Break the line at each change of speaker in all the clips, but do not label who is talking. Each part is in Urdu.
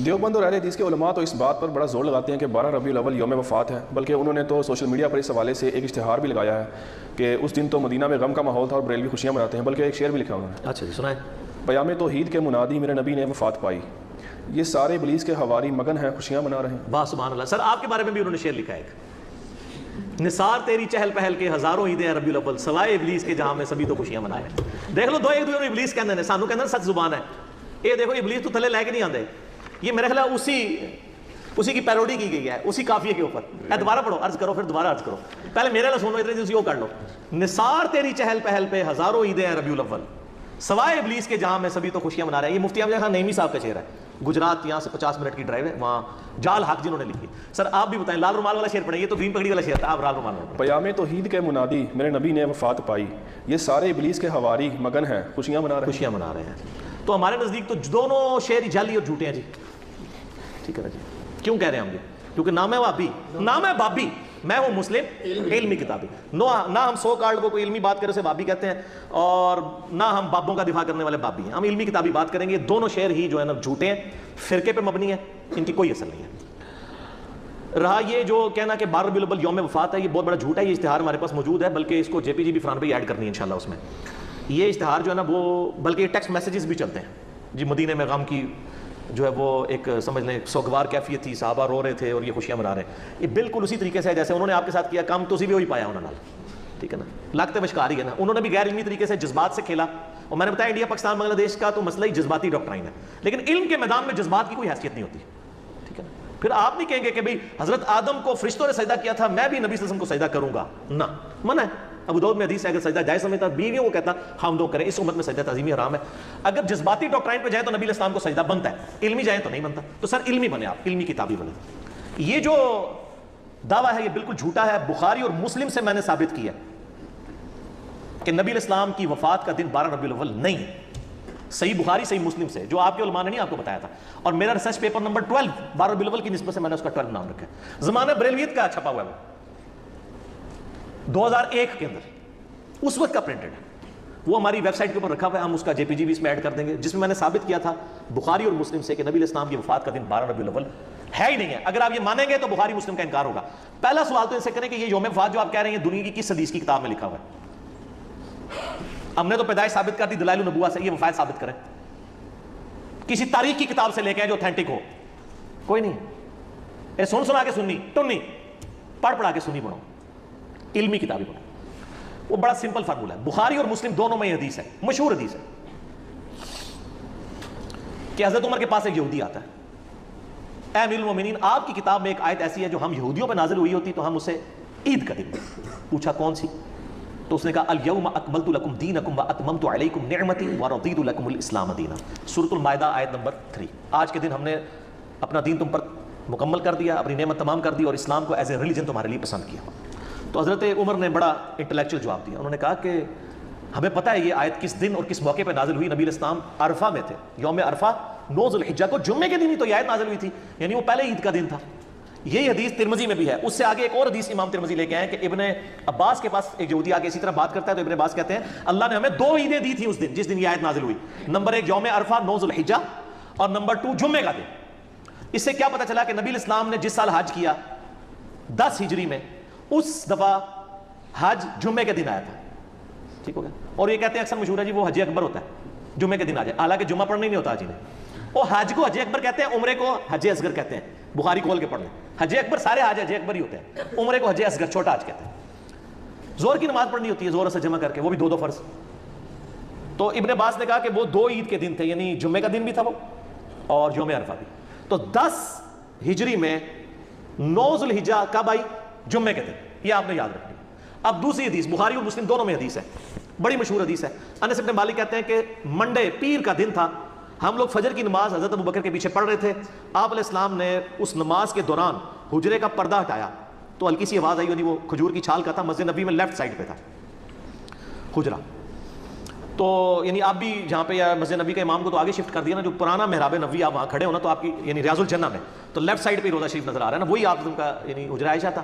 دیوبند اور اہل حدیث کے علماء تو اس بات پر بڑا زور لگاتے ہیں کہ 12 ربیع الاول یوم وفات ہے، بلکہ انہوں نے تو سوشل میڈیا پر اس حوالے سے ایک اشتہار بھی لگایا ہے کہ اس دن تو مدینہ میں غم کا ماحول تھا اور بریلوی خوشیاں مناتے ہیں، بلکہ ایک شعر بھی لکھا انہوں نے۔
اچھا جی سنائیں۔
پیام توحید کے منادی میرے نبی نے وفات پائی، یہ سارے ابلیس کے حواری مگن ہیں خوشیاں منا رہے ہیں۔
واہ سبحان اللہ۔ سر آپ کے بارے میں بھی انہوں نے شعر لکھا ہے ایک، نثار تیری چہل پہل کے ہزاروں عیدیں ہیں ربیع الاول، سوائے ابلیس کے جہاں میں سبھی تو خوشیاں منائے۔ دیکھ لو دو ایک دوسرے ابلیس کہندے نے، سانو کہندے سچ زبان ہے، یہ دیکھو ابلیس تو تھلے لے کے نہیں آندے، یہ میرے خیال اسی کی پیروڈی کی گئی ہے اسی قافیے کے اوپر۔ اے دوبارہ پڑھو، عرض کرو، پھر دوبارہ عرض کرو، پہلے میرے لئے سنو، اتنے جیسے وہ کر لو۔ نثار تیری چہل پہل پہ ہزاروں عیدیں ہیں ربیع الاول، سوائے ابلیس کے جہاں میں سبھی تو خوشیاں منا رہے ہیں۔ یہ مفتی احمد خان نعیمی صاحب کا شعر ہے، گجرات، یہاں سے 50 منٹ کی ڈرائیو ہے، وہاں جال حق جنہوں نے لکھی۔ سر آپ بھی بتائیں، لال رومال والا شعر پڑھیں، یہ تو گرین پگڑی والا شعر تھا، آپ لال رومال والا۔
پیام توحید کے منادی میرے نبی نے وفات پائی، یہ سارے ابلیس کے حواری مگن ہیں خوشیاں منا رہے ہیں۔
خوشیاں منا رہے ہیں۔ تو ہمارے نزدیک تو دونوں شعر جعلی اور جھوٹے ہیں جی، ٹھیک ہے نا جی؟ کیوں کہہ رہے ہیں ہم یہ؟ کیونکہ نام ہے بابی، نام ہے بابی، میں ہوں مسلم علمی کتابی، نہ ہم سو کارڈ کو کوئی علمی بات کرے اسے بابی کہتے ہیں، اور نہ ہم بابوں کا دفاع کرنے والے بابی ہیں، ہم علمی کتابی بات کریں گے۔ دونوں شعر ہی جو ہے نا جھوٹے ہیں، فرقے پہ مبنی ہیں، ان کی کوئی اصل نہیں ہے۔ رہا یہ جو کہنا کہ 12 ربیع الاول یوم وفات ہے، یہ بہت بڑا جھوٹ ہے، یہ اشتہار ہمارے پاس موجود ہے، بلکہ اس کو جے پی جی بھی فرحان بھائی ایڈ کرنی ہے انشاءاللہ اس میں۔ یہ اشتہار جو ہے نا وہ بلکہ ٹیکسٹ میسیجز بھی چلتے ہیں جی، مدینے میں غم کی جو ہے وہ ایک سمجھ لیں سوگوار کیفیت تھی، صحابہ رو رہے تھے اور یہ خوشیاں منا رہے ہیں۔ یہ بالکل اسی طریقے سے ہے جیسے انہوں نے آپ کے ساتھ کیا کام، تو اسی بھی وہی پایا انہوں نے، ٹھیک ہے نا؟ لگتے مشکاری ہے نا، انہوں نے بھی غیر علمی طریقے سے جذبات سے کھیلا، اور میں نے بتایا انڈیا پاکستان بنگلہ دیش کا تو مسئلہ ہی جذباتی ڈاکٹرائن ہے، لیکن علم کے میدان میں جذبات کی کوئی حیثیت نہیں ہوتی، ٹھیک ہے نا؟ پھر آپ نہیں کہیں گے کہ بھئی حضرت آدم کو فرشتوں نے سجدہ کیا تھا، میں بھی نبی صلی اللہ علیہ وسلم کو سجدہ کروں گا، نہ، منع ہے۔ ابو داؤد میں حدیث ہے اگر سجدہ جائز سمجھتا بیویوں کو کہتا ہم دو کریں، اس امت میں سجدہ تعظیمی حرام ہے۔ اگر جذباتی ڈاکٹرائن پہ جائے تو نبی علیہ السلام کو سجدہ بنتا ہے، علمی جائے تو نہیں بنتا۔ تو سر علمی بنے، آپ علمی کتابی بنے۔ یہ جو دعویٰ ہے یہ بالکل جھوٹا ہے، بخاری اور مسلم سے میں نے ثابت کیا کہ نبی علیہ السلام کی وفات کا دن 12 ربیع الاول نہیں ہے، صحیح بخاری صحیح مسلم سے، جو آپ کے علماء نے نہیں آپ کو بتایا تھا۔ اور میرا ریسرچ پیپر نمبر 12 12 ربیع الاول کی نسبت سے میں نے اس کا 12 نام رکھا ہے، زمانہ بریلویت کا چھپا ہوا ہے، 2001 کے اندر اس وقت کا پرنٹڈ ہے، وہ ہماری ویب سائٹ کے اوپر رکھا ہوا ہے، ہم اس کا جے پی جی بھی اس میں ایڈ کر دیں گے، جس میں میں نے ثابت کیا تھا بخاری اور مسلم سے کہ نبی علیہ السلام کی وفات کا دن 12 ربیع الاول ہے ہی نہیں ہے۔ اگر آپ یہ مانیں گے تو بخاری مسلم کا انکار ہوگا۔ پہلا سوال تو ان سے کریں کہ یہ یوم وفات جو آپ کہہ رہے ہیں دنیا کی کس حدیث کی کتاب میں لکھا ہوا ہے؟ ہم نے تو پیدائش ثابت کر دی دلائل النبوہ سے، یہ وفات ثابت کریں، کسی تاریخ کی کتاب سے لے کے جو اوتھینٹک ہو، کوئی نہیں۔ اے سن سنا کے سنی ٹنی، پڑھ پڑھا کے سنی پڑھو، علمی کتابیں پڑھو۔ وہ بڑا سمپل فارمولہ ہے، بخاری اور مسلم دونوں میں یہ حدیث ہے، مشہور حدیث ہے کہ حضرت عمر کے پاس ایک یہودی آتا ہے، اے امیر المومنین آپ کی کتاب میں ایک آیت ایسی ہے جو ہم یہودیوں پہ نازل ہوئی ہوتی تو ہم اسے عید کا دن، پوچھا کون سی؟ تو اس نے کہا الیوم اکملت لکم دینکم واتممت علیکم نعمتی ورضیت لکم الاسلام دینا، سورۃ المائدہ آیت نمبر 3۔ آج کے دن ہم نے اپنا دین تم پر مکمل کر دیا، اپنی نعمت تمام کر دی اور اسلام کو ایز اے ریلیجن تمہارے لیے پسند کیا۔ تو حضرت عمر نے بڑا انٹلیکچوئل جواب دیا، انہوں نے کہا کہ ہمیں پتہ ہے یہ آیت کس دن اور کس موقع پہ نازل ہوئی، نبی علیہ السلام عرفہ میں تھے، یوم عرفہ 9 ذو الحجہ کو جمعے کے دن ہی تو یہ آیت نازل ہوئی تھی، یعنی وہ پہلے عید کا دن تھا۔ یہی حدیث ترمذی میں بھی ہے، اس سے آگے ایک اور حدیث امام ترمذی لے کے آئے کہ ابن عباس کے پاس ایک یہودی آگے اسی طرح بات کرتا ہے تو ابن عباس کہتے ہیں اللہ نے ہمیں 2 عیدیں دی تھی اس دن جس دن یہ آیت نازل ہوئی، نمبر 1 یوم عرفہ 9 ذو الحجہ اور نمبر 2 جمعے کا دن۔ اس سے کیا پتہ چلا کہ نبی علیہ السلام نے جس سال حج کیا 10 ہجری میں، اس دفعہ حج جمعے کے دن آیا تھا، ٹھیک ہو گیا۔ اور یہ کہتے ہیں اکثر مشہور ہے جی وہ حج اکبر ہوتا ہے جمعے کے دن آ جائے، حالانکہ جمعہ پڑھنا ہی نہیں ہوتا حج نے، وہ حج کو حج اکبر کہتے ہیں، عمرے کو حج اصغر کہتے ہیں، بخاری کھول کے پڑھ لیں، حج اکبر سارے حج حج اکبر ہی ہوتے ہیں، عمرے کو حج اصغر چھوٹا حج کہتے ہیں۔ زہر کی نماز پڑھنی ہوتی ہے زہر سے جمع کر کے، وہ بھی 2 فرض۔ تو ابن عباس نے کہا کہ وہ 2 عید کے دن تھے، یعنی جمعے کا دن بھی تھا وہ اور یوم عرفہ بھی۔ تو 10 ہجری میں 9 ذو الحجہ کب آئی؟ جمعے کے دن، یہ آپ نے یاد رکھنا۔ اب دوسری حدیث بخاری اور مسلم دونوں میں حدیث ہے، بڑی مشہور حدیث ہے، انس بن مالک کہتے ہیں کہ منڈے پیر کا دن تھا، ہم لوگ فجر کی نماز حضرت ابوبکر کے پیچھے پڑھ رہے تھے، آپ علیہ السلام نے اس نماز کے دوران حجرے کا پردہ ہٹایا تو ہلکی سی آواز آئی، یعنی وہ کھجور کی چھال کا تھا، مسجد نبی میں لیفٹ سائڈ پہ تھا حجرہ، تو یعنی آپ بھی جہاں پہ یا مسجد نبی کے امام کو تو آگے شفٹ کر دیا نا, جو پرانا محراب نبوی آپ وہاں کھڑے ہو نا, تو آپ کی یعنی ریاض الجنہ میں تو لیفٹ سائڈ پہ روضہ شریف نظر آ رہا ہے نا, وہی آپ کا یعنی حجرہ عائشہ تھا.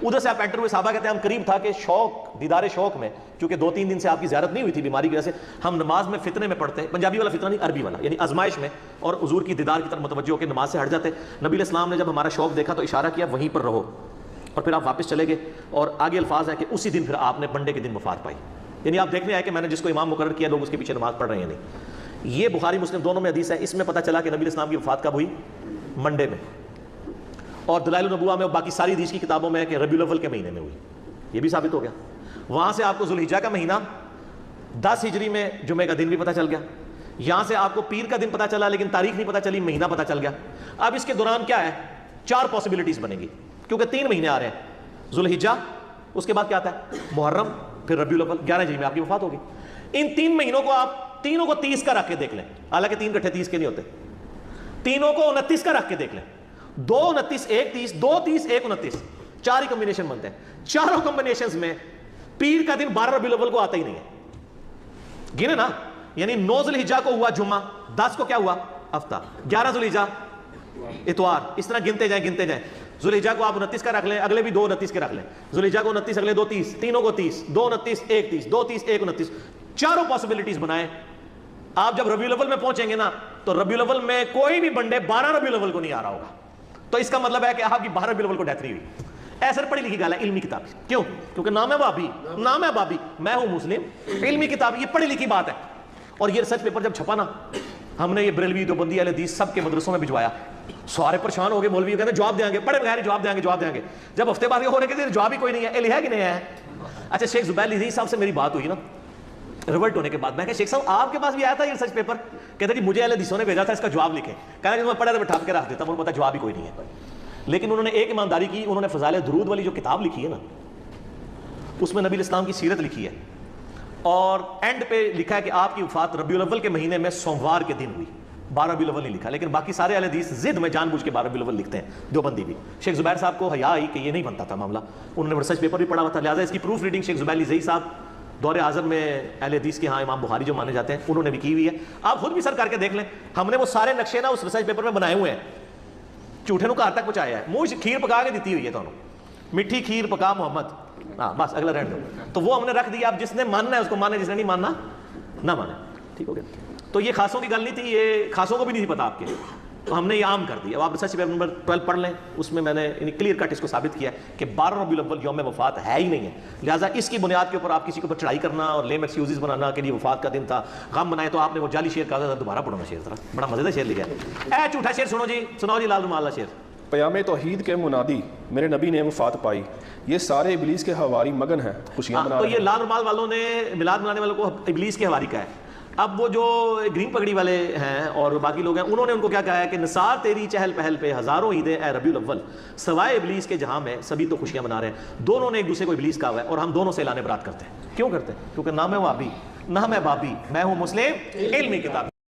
ادھر سے آپ انٹر ہوئے, صحابہ کہتے ہیں ہم قریب تھا کہ شوق, دیدار شوق میں, چونکہ 2-3 دن سے آپ کی زیارت نہیں ہوئی تھی بیماری کی وجہ سے, ہم نماز میں فتنے میں پڑھتے, پنجابی والا فتنہ نہیں عربی والا, یعنی آزمائش میں, اور حضور کی دیدار کی طرف متوجہ ہو کے نماز سے ہٹ جاتے. نبی علیہ السلام نے جب ہمارا شوق دیکھا تو اشارہ کیا وہیں پر رہو, اور پھر آپ واپس چلے گئے. اور آگے الفاظ ہے کہ اسی دن پھر آپ نے منڈے کے دن وفات پائی. یعنی آپ دیکھنے آئے کہ میں نے جس کو امام مقرر کیا لوگ اس کے پیچھے نماز پڑھ رہے ہیں نہیں. یہ بخاری مسلم دونوں میں حدیث ہے. اس میں پتہ چلا کہ نبی علیہ السلام کی وفات کب ہوئی, منڈے میں. اور دلائل النبوہ میں اور باقی ساری حدیث کی کتابوں میں ہے کہ ربیع الاول کے مہینے میں ہوئی. یہ بھی ثابت ہو گیا. وہاں سے آپ کو ذوالحجہ کا مہینہ 10 ہجری میں جمعے کا دن بھی پتہ چل گیا. یہاں سے آپ کو پیر کا دن پتہ چلا لیکن تاریخ نہیں پتہ چلی, مہینہ پتہ چل گیا. اب اس کے دوران کیا ہے, 4 پاسبلٹیز بنے گی, کیونکہ 3 مہینے آ رہے ہیں. ذوالحجہ, اس کے بعد کیا آتا ہے محرم, پھر ربیع الاول, 11 ہجری میں آپ کی وفات ہوگی. ان 3 مہینوں کو آپ تینوں کو 30 کا رکھ کے دیکھ لیں, حالانکہ 3 کٹھے 30 کے نہیں ہوتے, تینوں کو 29 کا رکھ کے دیکھ لیں. 2 29 1 30, 2 30 1 29, 4 ہی کمبینیشن بنتے ہیں. چاروں کمبینیشنز میں پیر کا دن 12 ربیع الاول کو آتا ہی نہیں ہے. گنے نا, یعنی 9 ذوالحجہ کو ہوا جمعہ, 10 کو کیا ہوا ہفتہ, 11 ذوالحجہ اتوار, اس طرح گنتے جائیں. ذوالحجہ کو آپ 29 کا رکھ لیں, اگلے بھی 2 29 کے رکھ لیں. ذوالحجہ کو 29, اگلے 2 30, تینوں کو 30, 2 29 1 30, 2 30 1 29, چاروں پاسبلٹیز بنائیں. آپ جب ربیع الاول میں پہنچیں گے نا تو ربیع الاول میں کوئی بھی بنڈے 12 ربیع الاول کو نہیں آ رہا ہوگا. تو اس کا مطلب ہے کہ آپ کی 12 ربیع الاول کو ڈیتھ نہیں ہوئی. ایسا پڑھی لکھی گال ہے, علمی کتاب. کیوں؟ کیونکہ نام ہے بابی, نام ہے بابی, میں ہوں مسلم, علمی کتاب, یہ پڑھی لکھی بات ہے. اور یہ ریسرچ پیپر جب چھپا نا, ہم نے یہ بریلوی دیوبندی اہل حدیث سب کے مدرسوں میں بھجوایا. سارے پریشان ہو گئے, مولوی کہتے ہیں جواب دیں گے, پڑھے بغیر جواب دیں گے. جب ہفتے بعد ہو رہے کہ جواب ہی کوئی نہیں ہے, ہے کہ نہیں ہے. اچھا, شیخ زبیر علی صاحب سے میری بات ہوئی نا ریورٹ ہونے کے بعد, میں کہ شیخ صاحب آپ کے پاس بھی آیا تھا یہ ریسرچ پیپر؟ کہتے جی مجھے اہل حدیثوں نے بھیجا تھا, اس کا جواب لکھیں. کہنا کہ میں پڑھا تو بٹھا کے رکھ دیتا ہوں, مجھے پتا جواب ہی کوئی نہیں ہے. لیکن انہوں نے ایک ایمانداری کی, انہوں نے فضائل درود والی جو کتاب لکھی ہے نا, اس میں نبی الاسلام کی سیرت لکھی ہے, اور اینڈ پہ لکھا ہے کہ آپ کی وفات ربیع الاول کے مہینے میں سوموار کے دن ہوئی. 12 ربیع الاول نہیں لکھا, لیکن باقی سارے اہل حدیث ضد میں جان بوجھ کے 12 ربیع الاول لکھتے ہیں, دیوبندی بھی. شیخ زبیر صاحب کو حیا آئی کہ یہ نہیں بنتا تھا معاملہ, انہوں نے ریسرچ پیپر بھی پڑھا ہوا تھا, لہٰذا اس کی پروف ریڈنگ شیخ زبیر علی صاحب دور اعظم میں اہل حدیث کے ہاں امام بخاری جو مانے جاتے ہیں انہوں نے بھی کی ہوئی ہے. آپ خود بھی سر کر کے دیکھ لیں, ہم نے وہ سارے نقشے نا اس ریسرچ پیپر میں بنائے ہوئے ہیں. جھوٹے نو گھر تک پہنچایا ہے, منہ کھیر پکا کے دیتی ہوئی ہے تمہیں, میٹھی کھیر پکا محمد, ہاں بس اگلا رہنے دو. تو وہ ہم نے رکھ دیا, اب جس نے ماننا ہے اس کو مانے, جس نے نہیں ماننا نہ مانے. ٹھیک ہو گیا. تو یہ خاصوں کی گل نہیں تھی, یہ خاصوں کو بھی نہیں تھی پتا آپ کے, تو ہم نے یہ عام کر دیا. اب آپ ریسرچ پیپر نمبر 12 پڑھ لیں, اس میں میں نے کلیئر کٹ اس کو ثابت کیا کہ 12 ربیع الاول یوم وفات ہے ہی نہیں ہے. لہٰذا اس کی بنیاد کے اوپر آپ کسی کے اوپر چڑھائی کرنا اور لیم ایکسکیوزز بنانا کہ یہ وفات کا دن تھا, غم بنائے, تو آپ نے وہ جعلی شعر کہا تھا, دوبارہ پڑھنا شعر ذرا, بڑا مزیدار شعر لکھا ہے. اے جھوٹا شعر سنو جی, سناؤ جی لال رومال شعر.
پیام توحید کے منادی میرے نبی نے وفات پائی, یہ سارے ابلیس کے حواری مگن ہیں خوشیاں منا
تو
رہے ہیں.
یہ لال رومال والوں نے میلاد منانے والوں کو ابلیس کے حواری کا ہے. اب وہ جو گرین پگڑی والے ہیں اور باقی لوگ ہیں, انہوں نے ان کو کیا کہا ہے کہ نثار تیری چہل پہل پہ ہزاروں عیدیں اے ربیع الاول, سوائے ابلیس کے جہاں میں سبھی تو خوشیاں منا رہے ہیں. دونوں نے ایک دوسرے کو ابلیس کہا ہوا ہے, اور ہم دونوں سے اعلان برات کرتے ہیں. کیوں کرتے ہیں؟ کیونکہ نام ہے وہ ابھی, نام ہے بابی, میں ہوں مسلم, علمی کتاب.